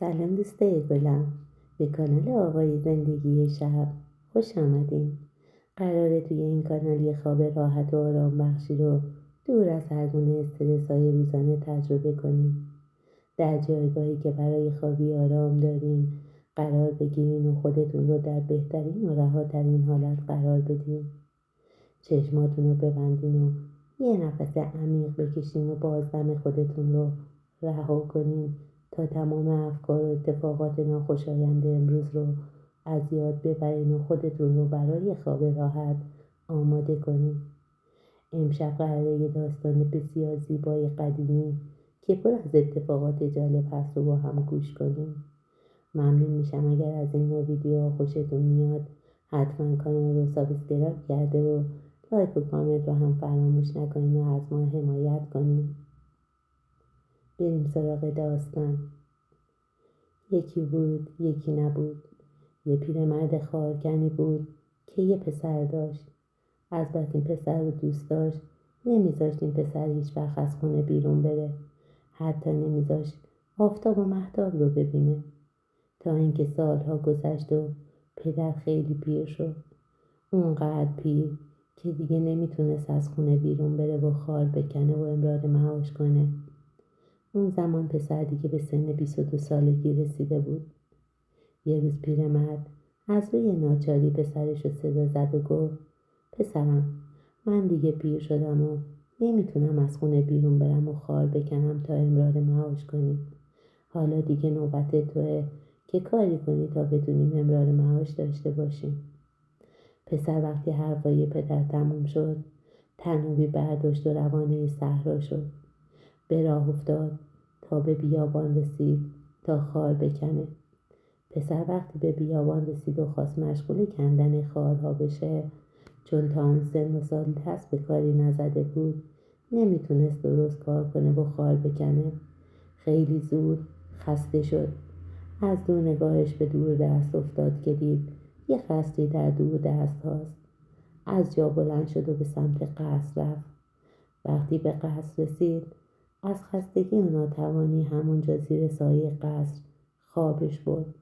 سلام دوستای گلم، به کانال آوای زندگی شب خوش آمدین. قراره توی این کانال یه خواب راحت و آرام بخشی رو دور از هر گونه استرس‌های روزانه تجربه کنیم. در جایگاهی که برای خوابی آرام دارین قرار بگیرین و خودتون رو در بهترین و رهاترین حالت قرار بدین. چشماتون رو ببندین و یه نفس عمیق بکشین و بازدم خودتون رو رها کنین تا تمام افکار و اتفاقات ناخوشایند امروز رو از یاد ببرین و خودتون رو برای خواب راحت آماده کنین. امشب قراره یه داستان بسیار زیبای قدیمی که پر از اتفاقات جالب هست رو با هم گوش کنیم. ممنون میشم اگر از این نوع ویدیوها خوشتون میاد حتما کانال رو سابسکرایب کرده و لایک و کامنت رو هم فراموش نکنین و از ما حمایت کنین. بریم سراغ داستان. یکی بود یکی نبود. یه پیرمرد خارکنی بود که یه پسر داشت. از بس این پسر رو دوست داشت نمیذاشت این پسر هیچ وقت از خونه بیرون بره. حتی نمیذاشت آفتاب و مهتاب رو ببینه. تا اینکه سالها گذشت و پدر خیلی پیر شد. اونقدر پیر که دیگه نمیتونست از خونه بیرون بره و خار بکنه و امرار معاش کنه. اون زمان پسر دیگه به سن 22 سالگی رسیده بود. یه روز پیرمرد از روی ناچاری پسرش رو صدا زد و گفت: پسرم، من دیگه پیر شدم و نمیتونم از خونه بیرون برم و خار بکنم تا امرار معاش کنیم. حالا دیگه نوبت توئه که کاری کنی تا بتونیم امرار معاش داشته باشیم. پسر وقتی حرفای پدر تموم شد طنابی برداشت و روانه صحرا شد. به راه افتاد تا به بیابان رسید تا خار بکنه. پسر وقتی به بیابان رسید و خواست مشغول کندن خارها بشه، چون تا اون سن و سال دست به کاری نزده بود نمیتونست درست کار کنه و خار بکنه. خیلی زود خسته شد. از دور نگاهش به دور دست افتاد که دید یه قصری در دور دست هاست. از جا بلند شد و به سمت قصر رفت. وقتی به قصر رسید از خستگی و ناتوانی همونجا زیر سایه قصر خوابش برد.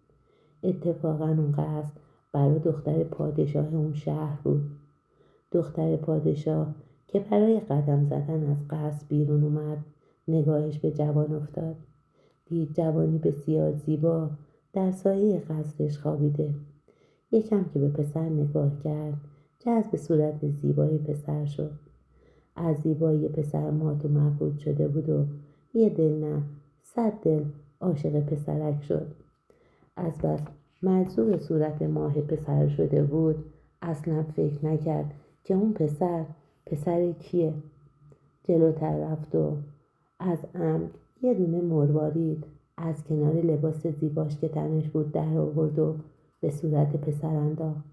اتفاقا اون قصر برای دختر پادشاه اون شهر بود. دختر پادشاه که برای قدم زدن از قصر بیرون اومد نگاهش به جوان افتاد. دید جوانی بسیار زیبا در سایه قصرش خوابیده. یکم که به پسر نگاه کرد جذب صورت زیبای پسر شد. از زیبایی پسر مات و مبهوت شده بود و یه دل نه 100 دل عاشق پسرک شد. از بس مجذوب صورت ماه پسر شده بود اصلا فکر نکرد که اون پسر کیه. جلوتر رفت و از عمد یه دونه مروارید از کنار لباس زیباش که تنش بود در آورد و به صورت پسر انداخت.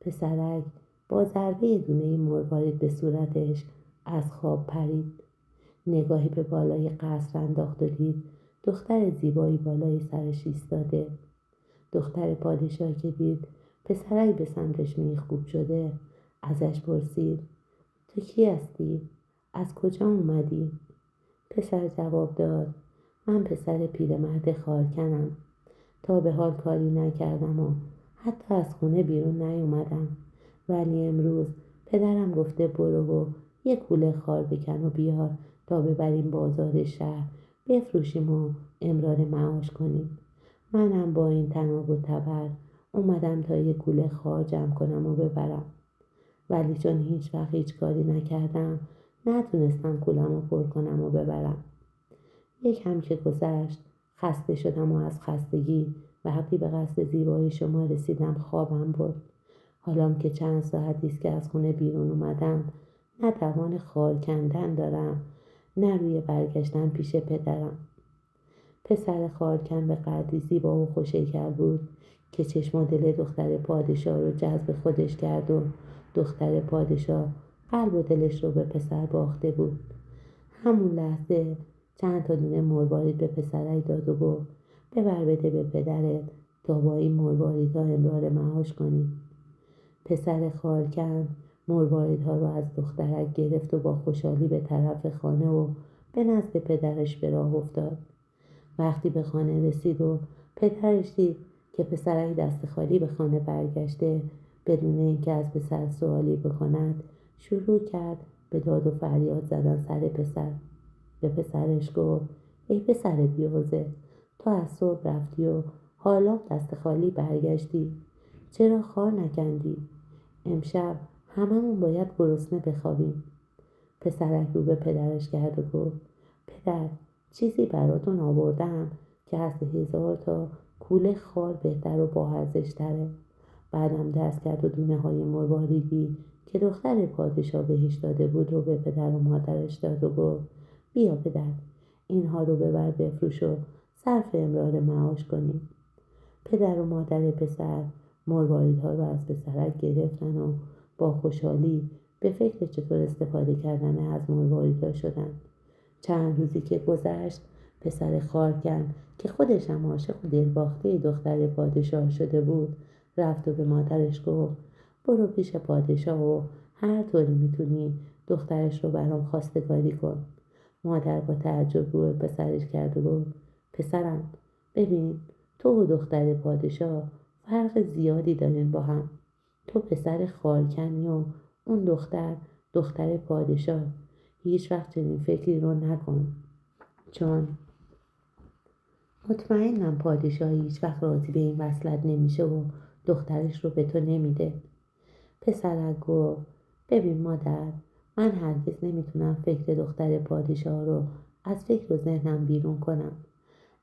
پسرک با ضربه دونه مروارید به صورتش از خواب پرید. نگاهی به بالای قصر انداخت و دید دختر زیبایی بالای سرش ایستاده. دختر پادشاه که دید پسرک به سمتش میخکوب شده ازش پرسید: تو کی هستی؟ از کجا اومدی؟ پسر جواب داد: من پسر پیرمرد خارکنم. تا به حال کاری نکردم و حتی از خونه بیرون نیومدم، ولی امروز پدرم گفته برو و یه کوله خار بکن و بیار تا ببریم بازار شهر بفروشیم و امرار معاش کنیم. منم با این تناب و تبر اومدم تا یه کوله خار جمع کنم و ببرم، ولی چون هیچ وقت هیچ کاری نکردم نتونستم کولم رو پر کنم و ببرم. یکم که گذشت خسته شدم و از خستگی وقتی به قصد زیبای شما رسیدم خوابم برد. حالام که چند ساعتیست که از خونه بیرون اومدم نه توان خار کندن دارم نه روی برگشتن پیش پدرم. پسر خارکن به قدری زیبا و خوش‌هیکل بود که چشم و دل دختر پادشاه رو جذب خودش کرد و دختر پادشاه قلب و دلش رو به پسر باخته بود. همون لحظه چند تا دونه مروارید به پسرک داد و گفت ببر بده به پدرت تا با این مرواریدها امرار معاش کنیم. پسر خارکن مرواریدها رو از دخترک گرفت و با خوشحالی به طرف خانه و به نزد پدرش به راه افتاد. وقتی به خانه رسید و پدرش دید که پسرک دست خالی به خانه برگشته، بدون اینکه از پسر سوالی بکند شروع کرد به داد و فریاد زدن سر پسر. به پسرش گفت: ای پسر بی‌حوصله، تو از صبح رفتی و حالا دست خالی برگشتی. چرا خار نکندی؟ امشب هممون باید گرسنه بخوابیم. پسرک رو به پدرش کرد و گفت: پدر، چیزی براتون آوردم که از 1000 تا کوله خار بهتر و با ارزش تره. بعدم دست کرد و دونه های مرواریدی که دختر پادشاه بهش داده بود رو به پدر و مادرش داد و گفت: بیا پدر، اینها رو ببر بفروش و صرف امرار معاش کنیم. پدر و مادر پسر مرواریدها رو از پسرک گرفتن و با خوشحالی به فکر چطور استفاده کردن از مرواریدها شدن. چند روزی که گذشت، پسر خارکن که خودش هم عاشق و دلباخته دختر پادشاه شده بود، رفت و به مادرش گفت: برو پیش پادشاه و هر طوری میتونی دخترش رو برام خواستگاری کن. مادر با تعجب رو به پسرش کرد و گفت: پسرم، ببین، تو و دختر پادشاه فرق زیادی دارین با هم. تو پسر خارکنی و اون دختر پادشاه. هیچ وقت چنین فکری رو نکن، چون مطمئنم پادشاه هیچ وقت راضی به این وصلت نمیشه و دخترش رو به تو نمیده. پسرک گفت: ببین مادر، من هرگز نمیتونم فکر دختر پادشاه رو از فکر و ذهنم بیرون کنم.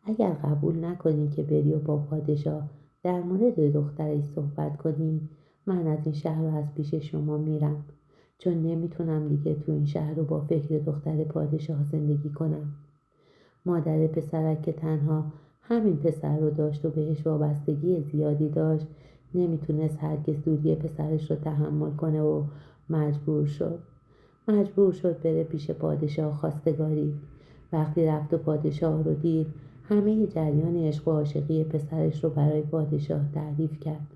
اگر قبول نکنی که بری و با پادشاه در مورد دخترش صحبت کنی، من از این شهر رو از پیش شما میرم، چون نمیتونم دیگه تو این شهر رو با فکر دختر پادشاه زندگی کنم. مادر پسرک که تنها همین پسر رو داشت و بهش وابستگی زیادی داشت، نمیتونست هرگز دوری پسرش رو تحمل کنه و مجبور شد بره پیش پادشاه خواستگاری. وقتی رفت و پادشاه رو دید، همه جریان عشق و عاشقی پسرش رو برای پادشاه تعریف کرد.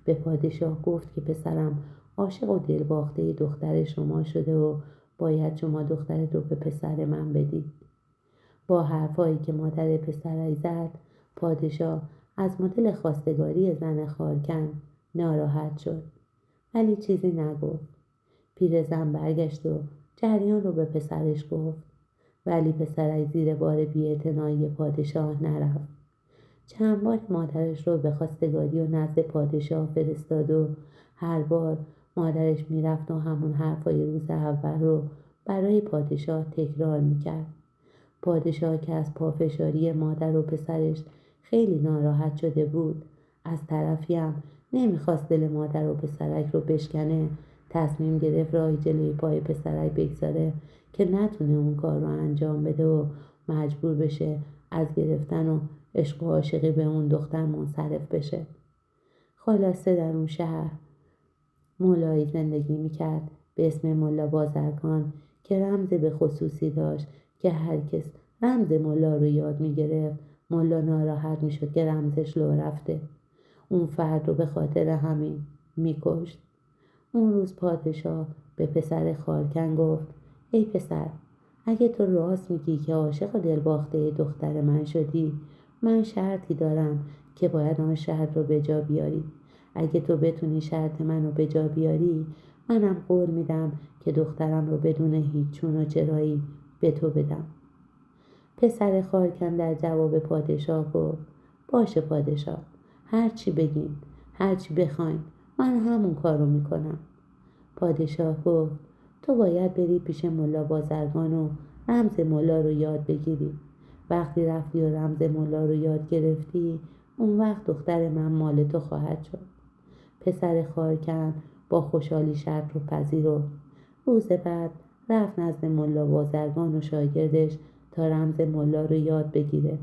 به پادشاه گفت که پسرم عاشق و دلباخته دختر شما شده و باید شما دخترت رو به پسر من بدید. با حرفایی که مادر پسرش زد، پادشاه از مدل خواستگاری زن خارکن ناراحت شد، ولی چیزی نگفت. پیرزن برگشت و جریان رو به پسرش گفت، ولی پسرش زیر بار بی‌اعتنایی پادشاه نرفت. چند بار مادرش رو به خواستگاری و نزد پادشاه فرستاد و هر بار مادرش میرفت و همون حرفای روز اول رو برای پادشاه تکرار میکرد. پادشاه که از پافشاری مادر و پسرش خیلی ناراحت شده بود، از طرفی هم نمیخواست دل مادر و پسرک رو بشکنه، تصمیم گرفت راهی جلوی پای پسرک بگذاره که نتونه اون کار رو انجام بده و مجبور بشه از گرفتن و عشق و عاشقی به اون دختر منصرف بشه. خلاصه در اون شهر مولایی زندگی میکرد به اسم ملا بازرگان که رمز به خصوصی داشت که هر کس رمز ملا رو یاد میگرفت، ملا ناراحت میشد که رمزش لو رفته. اون فرد رو به خاطر همین میکشت. اون روز پادشاه به پسر خارکن گفت: ای پسر، اگه تو راست میگی که عاشق و دلباخته دختر من شدی، من شرطی دارم که باید آن شرط رو به جا بیاری. اگه تو بتونی شرط منو به جا بیاری، منم قول میدم که دخترم رو بدون هیچ چون و چرایی به تو بدم. پسر خارکن در جواب پادشاه گفت: باشه پادشاه، هر چی بگین، هر چی بخواین، من همون کارو میکنم. پادشاه گفت: تو باید بری پیش ملا بازرگان و رمز ملا رو یاد بگیری. وقتی رفتی و رمز ملا رو یاد گرفتی، اون وقت دختر من مال تو خواهد شد. پسر خارکن با خوشحالی شرط رو پذیرفت. روز بعد رفت نزد ملا بازرگان و شاگردش تا رمز ملا رو یاد بگیره.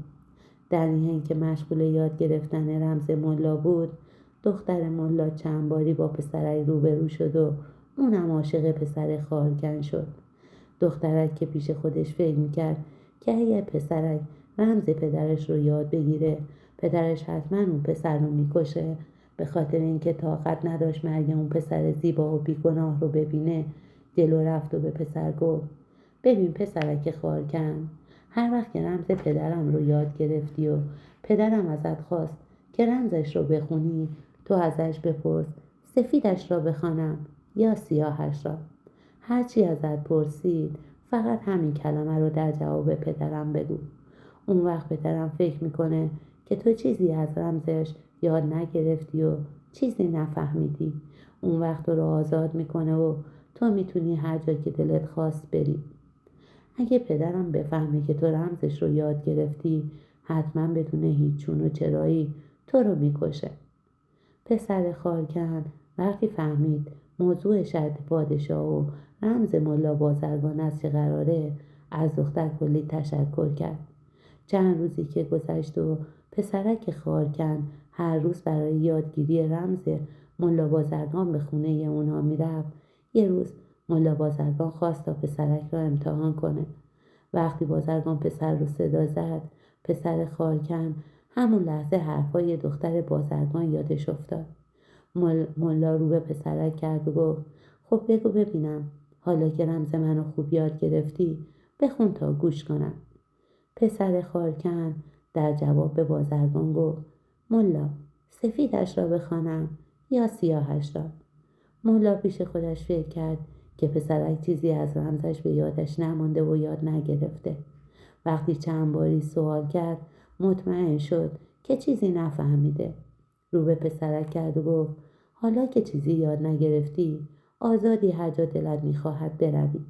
در این حین که مشغول یاد گرفتن رمز ملا بود، دختر ملا چند باری با پسرک روبرو شد و اونم عاشق پسر خارکن شد. دخترک که پیش خودش فکر میکرد که اگه پسرک رمز پدرش رو یاد بگیره، پدرش حتما اون پسر رو میکشه، به خاطر اینکه طاقت نداشت مرگ اون پسر زیبا و بیگناه رو ببینه، جلو رفت و به پسر گفت: ببین پسرک خارکن، هر وقت که رمز پدرم رو یاد گرفتی و پدرم ازت خواست که رمزش رو بخونی، تو ازش بپرس سفیدش را بخوانم یا سیاهش را. هرچی ازت پرسید فقط همین کلمه رو در جواب پدرم بگو. اون وقت پدرم فکر میکنه که تو چیزی از رمزش یاد نگرفتی و چیزی نفهمیدی. اون وقت تو رو آزاد میکنه و تو میتونی هر جا که دلت خواست بری. اگه پدرم بفهمه که تو رمزش رو یاد گرفتی، حتما بدون هیچ چون و چرایی تو رو میکشه. پسر خالکن وقتی فهمید موضوع شرط پادشاه و رمز ملا بازرگان از چه قراره، از دختر کلی تشکر کرد. چند روزی که گذشت و پسرک خالکن هر روز برای یادگیری رمز ملا بازرگان به خونه اونا میرفت، یه روز ملا بازرگان خواست تا پسرک را امتحان کنه. وقتی بازرگان پسر رو صدا زد، پسر خالکن همون لحظه حرفای دختر بازرگان یادش افتاد. ملا رو به پسرک کرد و گفت خب بگو ببینم، حالا که رمز منو خوب یاد گرفتی بخون تا گوش کنم. پسر خالکن در جواب به بازرگان گفت ملا، سفیدش را بخوانم یا سیاهش را؟ ملا پیش خودش فکر کرد که پسرک چیزی از رمزش به یادش نمانده و یاد نگرفته. وقتی چند باری سوال کرد مطمئن شد که چیزی نفهمیده. رو به پسرک کرد و گفت حالا که چیزی یاد نگرفتی، آزادی هر جا دلت میخواهد بروی.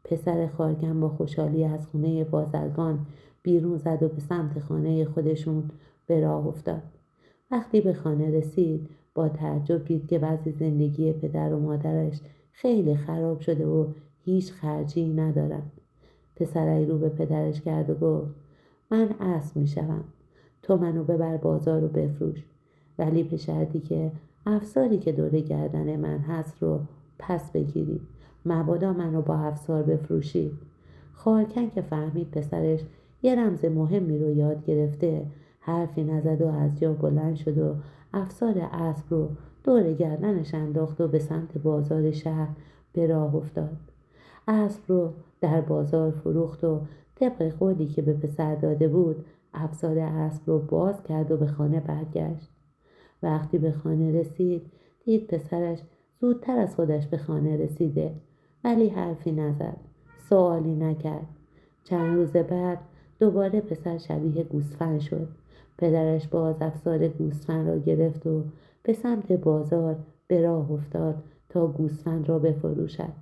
پسر خالکن با خوشحالی از خونه بازرگان بیرون زد و به سمت خانه خودشون به راه افتاد. وقتی به خانه رسید با تعجب دید که وضع زندگی پدر و مادرش خیلی خراب شده و هیچ خرجی ندارن. پسرک رو به پدرش کرد و گفت من اسب میشوم، تو منو ببر بازار و بفروش، ولی به شرطی که افساری که دور گردن من هست رو پس بگیری، مبادا منو با افسار بفروشی. خالکن که فهمید پسرش یه رمز مهمی رو یاد گرفته، حرفی نزد و از جا بلند شد و افسار اسب رو دور گردنش انداخت و به سمت بازار شهر به راه افتاد. اسب رو در بازار فروخت و طبق قولی که به پسر داده بود افسار اسب رو باز کرد و به خانه برگشت. وقتی به خانه رسید دید پسرش زودتر از خودش به خانه رسیده، ولی حرفی نزد، سوالی نکرد. چند روز بعد دوباره پسر شبیه گوسفند شد. پدرش باز افسار گوسفند را گرفت و به سمت بازار به راه افتاد تا گوسفند را بفروشد.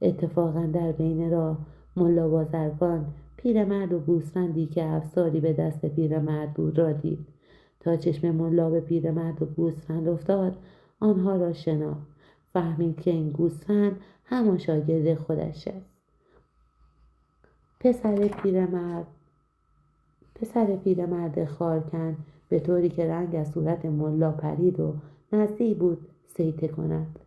اتفاقا در بین راه ملا بازرگان پیرمرد و گوسفندی که افساری به دست پیرمرد بود را دید. تا چشم ملا به پیرمرد و گوسفند افتاد آنها را شناخت. فهمید که این گوسفند همان شاگرد خودش است. پسر پیرمرد خالکن به طوری که رنگ از صورت ملا پرید و نزدیک بود صیته کند.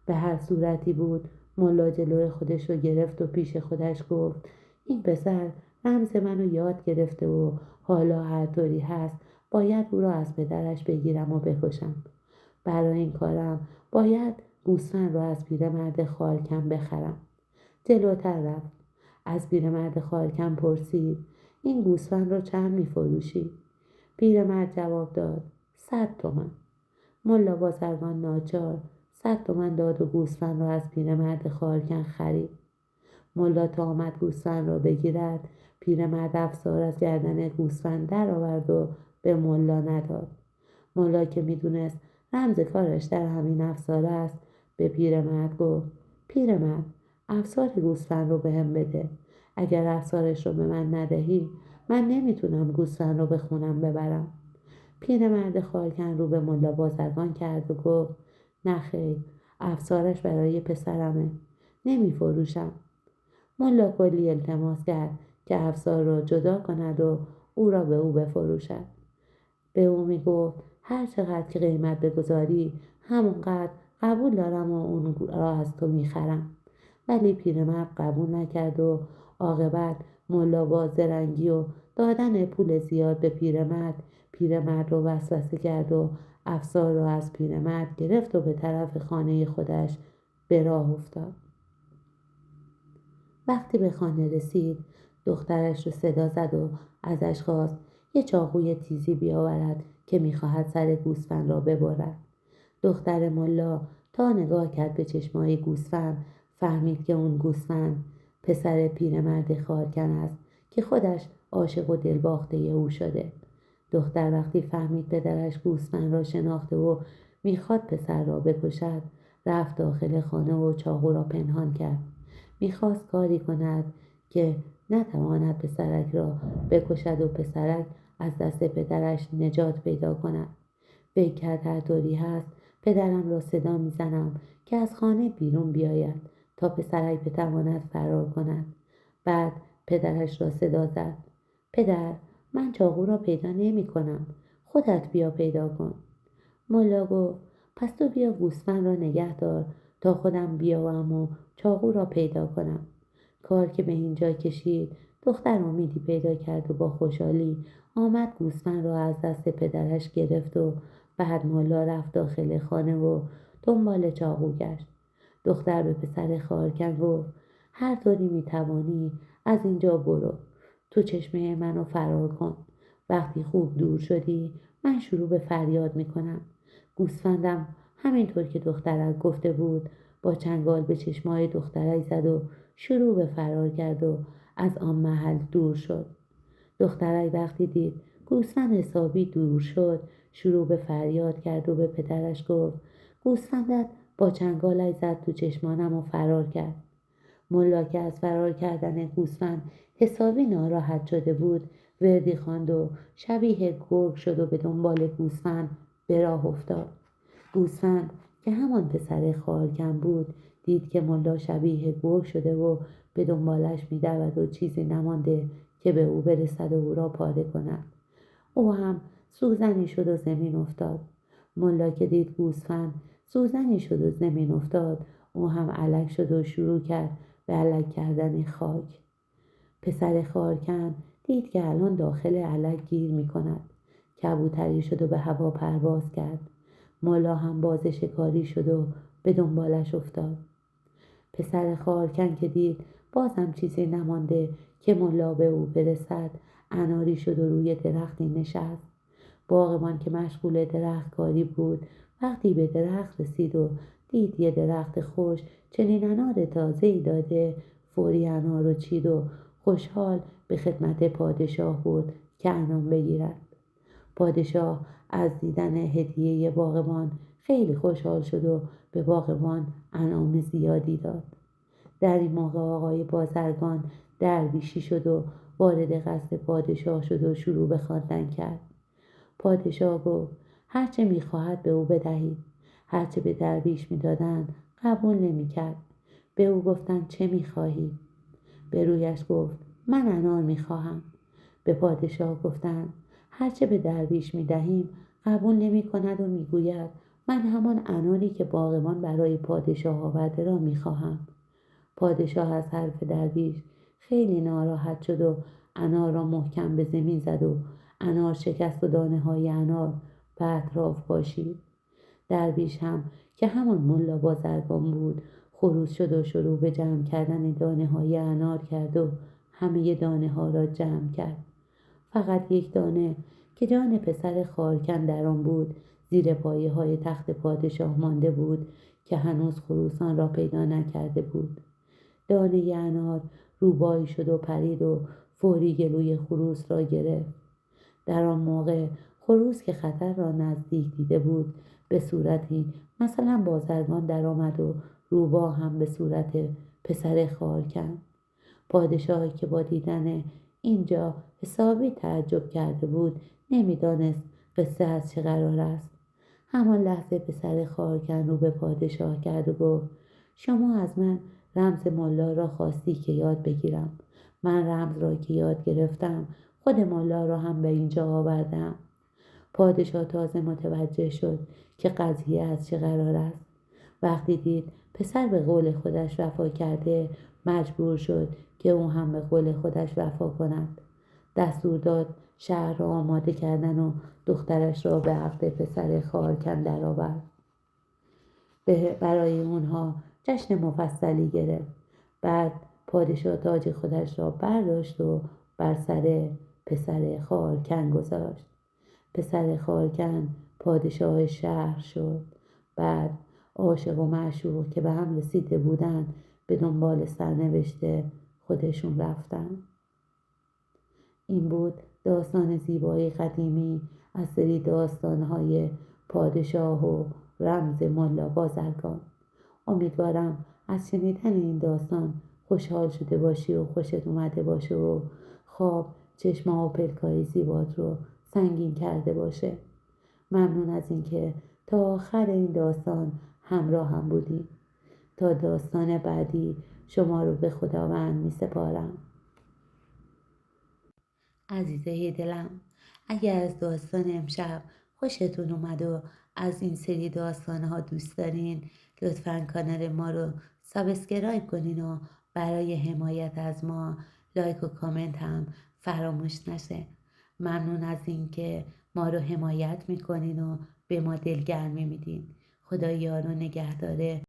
به هر صورتی بود ملا جلوی خودش رو گرفت و پیش خودش گفت این پسر رمز منو یاد گرفته و حالا هر طوری هست باید او را از پدرش بگیرم و بکشم. برای این کارم باید گوسفند را از پیرمرد خالکن بخرم. جلوتر رفت. از پیرمرد خالکن پرسید این گوسفند را چند می‌فروشی؟ پیرمرد جواب داد 100 تومن. ملا بازرگان ناچار 100 تومن داد و گوسفند را از پیرمرد خالکن خرید. ملا تا آمد گوسفند را بگیرد، پیرمرد افسار از گردن گوسفند در آورد و به ملا نداد. ملا که میدونست رمز کارش در همین افسار است به پیرمرد گفت پیرمرد، افسار گوسفند رو بهم بده. اگر افسارش رو به من ندهی من نمیتونم گوسفند رو به خونم ببرم. پیرمرد خالکن رو به ملا بازرگان کرد و گفت نه خیر، افسارش برای پسرمه، نمیفروشم. ملا کلی التماس کرد که افسار را جدا کند و او را به او بفروشد. به او میگفت هر چقدر که قیمت بگذاری همونقدر قبول دارم و اون را از تو میخرم. ولی پیرمرد قبول نکرد و عاقبت ملا با زرنگی و دادن پول زیاد به پیرمرد رو وسوسه کرد و افسار را از پیرمرد گرفت و به طرف خانه خودش به راه افتاد. وقتی به خانه رسید دخترش رو صدا زد و ازش خواست یه چاقوی تیزی بیاورد که میخواهد سر گوسفند را ببرد. دختر ملا تا نگاه کرد به چشمای گوسفند فهمید که اون گوسفند پسر پیرمرد خارکن است که خودش عاشق و دلباخته او شده. دختر وقتی فهمید پدرش گوسفند را شناخته و میخواد پسر را بکشد، رفت داخل خانه و چاقو را پنهان کرد. میخواست کاری کند که نتواند پسرک را بکشد و پسرک از دست پدرش نجات پیدا کند. فکر کرد هر طوری هست پدرم را صدا میزنم که از خانه بیرون بیاید تا پسرک بتواند فرار کند. بعد پدرش را صدا زد. پدر، من چاقو را پیدا نمی کنم. خودت بیا پیدا کن. ملا گفت پس تو بیا گوسفند را نگه دار تا خودم بیایم و چاقو را پیدا کنم. کار که به اینجا کشید، دختر امیدی پیدا کرد و با خوشحالی آمد گوسفند را از دست پدرش گرفت و بعد ملا رفت داخل خانه و دنبال چاقو گشت. دختر به پسر خارکن گفت هر طوری میتوانی از اینجا برو. تو چشمه منو فرار کن. وقتی خوب دور شدی من شروع به فریاد میکنم. گوسفندم همینطور که دخترک گفته بود با چنگال به چشمای دخترک زد و شروع به فرار کرد و از آن محل دور شد. دخترک وقتی دید گوسفند حسابی دور شد شروع به فریاد کرد و به پدرش گفت گوسفندت با چنگالش زد تو چشمانم و فرار کرد. ملا که از فرار کردن گوسفند حسابی ناراحت شده بود وردی خواند و شبیه گرگ شد و به دنبال گوسفند به راه افتاد. گوسفند که همان پسر خارکن بود دید که ملا شبیه گرگ شده و به دنبالش می‌دود و چیزی نمانده که به او برسد و او را پاره کند. او هم سوزنی شد و زمین افتاد. ملا که دید گوسفند سوزنی شد و زمین افتاد، او هم الک شد و شروع کرد به الک کردن خاک. پسر خارکن دید که الان داخل الک گیر می کند. کبوتری شد و به هوا پرواز کرد. ملا هم باز شکاری شد و به دنبالش افتاد. پسر خارکن که دید بازم چیزی نمانده که ملا به او برسد، اناری شد و روی درختی نشست. باغبان که مشغول درخت کاری بود وقتی به درخت رسید و دید یه درخت خوش چنین انار تازه‌ای داده، فوری انار رو چید و خوشحال به خدمت پادشاه برد که انعام بگیرد. پادشاه از دیدن هدیه باغبان خیلی خوشحال شد و به باغبان انعام زیادی داد. در این موقع آقای بازرگان درویشی شد و وارد قصر پادشاه شد و شروع به خواندن کرد. پادشاه گفت هرچه میخواهد به او بدهید. هرچه به درویش میدادند قبول نمیکرد. به او گفتند چه میخواهی؟ به رویش گفت من انار میخواهم. به پادشاه گفتند هرچه به درویش میدهیم قبول نمیکند و میگوید من همان اناری که باغبان برای پادشاه آورده را میخواهم. پادشاه از حرف درویش خیلی ناراحت شد و انار را محکم به زمین زد و انار شکست و دانه های انار به اطراف پاشید. درویش هم که همان ملا بازرگان بود خروس شد و شروع به جمع کردن دانه های انار کرد و همه دانه ها را جمع کرد. فقط یک دانه که جان پسر خارکن در آن بود زیر پایه های تخت پادشاه مانده بود که هنوز خروسان را پیدا نکرده بود. دانه انار روبایی شد و پرید و فوری گلوی خروس را گرفت. در آن موقع خروس که خطر را نزدیک دیده بود به صورتی مثلا بازرگان در آمد و روبا هم به صورت پسر خارکن. پادشاهی که با دیدن اینجا حسابی تعجب کرده بود نمیدانست قصه از چه قرار است. همان لحظه پسر خارکن رو به پادشاه کرد و گفت شما از من رمز ملا را خواستی که یاد بگیرم. من رمز را که یاد گرفتم خود ملا را هم به اینجا آوردم. پادشاه تازه متوجه شد که قضیه از چه قرار است. وقتی دید پسر به قول خودش وفا کرده مجبور شد که او هم به قول خودش وفا کند. دستور داد شهر را آماده کردن و دخترش را به عقد پسر خارکن درآورد. برای اونها جشن مفصلی گرفت. بعد پادشاه تاج خودش را برداشت و بر سر پسر خارکن گذاشت. پسر خارکن پادشاه شهر شد. بعد عاشق و معشوق که به هم رسیده بودند به دنبال سرنوشت خودشون رفتن. این بود داستان زیبای قدیمی از سری داستانهای پادشاه و رمز ملا بازرگان. امیدوارم از شنیدن این داستان خوشحال شده باشی و خوشت اومده باشه و خواب چشم‌ها و پلکای زیبات رو سنگین کرده باشه. ممنون از اینکه تا آخر این داستان همراه هم بودی. تا داستان بعدی شما رو به خداوند می سپارم. عزیزه دلم، اگر از داستان امشب خوشتون اومد و از این سری داستانها دوست دارین، لطفاً کانال ما رو سابسکرایب کنین و برای حمایت از ما لایک و کامنت هم فراموش نشه. ممنون از این که ما رو حمایت میکنین و به ما دلگرمی میدین. خدا یار و نگهدار